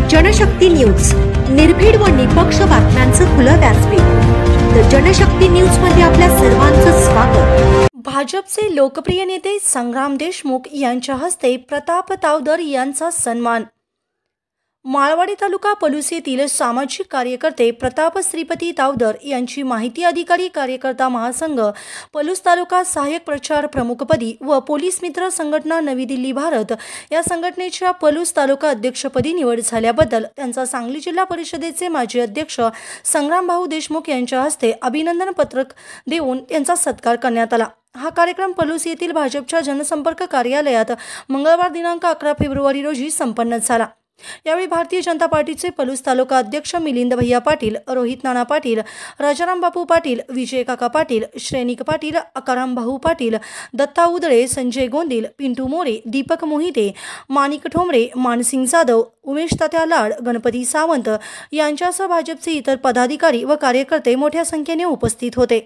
Janshakti news, निर्भीड व निपक्ष बातम्यांचं खुलं व्यासपीठ। द जनशक्ती न्यूज मध्ये आपल्या सर्वांचं स्वागत। भाजपचे लोकप्रिय नेते संग्राम देशमुख यांच्या हस्ते प्रताप तावदर यांचा सन्मान। माळवाडी तालुका पलूस येथील सामाजिक कार्यकर्ते प्रताप श्रीपती तावदर यांची माहिती अधिकारी कार्यकर्ता महासंघ पलूस तालुका सहाय्यक प्रचार प्रमुखपदी व पोलीस मित्र संघटना नवी दिल्ली भारत या संघटनेच्या पलूस तालुका अध्यक्षपदी निवड झाल्याबद्दल त्यांचा सांगली जिल्हा परिषदेचे माजी अध्यक्ष संग्राम भाऊ देशमुख यांच्या हस्ते अभिनंदन पत्रक देऊन त्यांचा सत्कार करण्यात आला। हा कार्यक्रम पलूस येथील भाजपच्या जनसंपर्क कार्यालयात मंगळवार दिनांक 11 फेब्रुवारी रोजी संपन्न झाला। यावेळी भारतीय जनता पार्टीचे पलूस तालुका अध्यक्ष मिलिंद भैया पाटील, रोहित नाना पाटील, राजाराम बापू पाटील, विजय काका पाटील, श्रेनिक पाटील, अकाराम भाऊ पाटील, दत्ता उदळे, संजय गोंदिल, पिंटू मोरे, दीपक मोहिते, माणिक ठोंबरे, मानसिंग जाधव, उमेश तात्या लाड, गणपती सावंत यांच्यासह भाजपचे इतर पदाधिकारी व कार्यकर्ते मोठ्या संख्येने उपस्थित होते।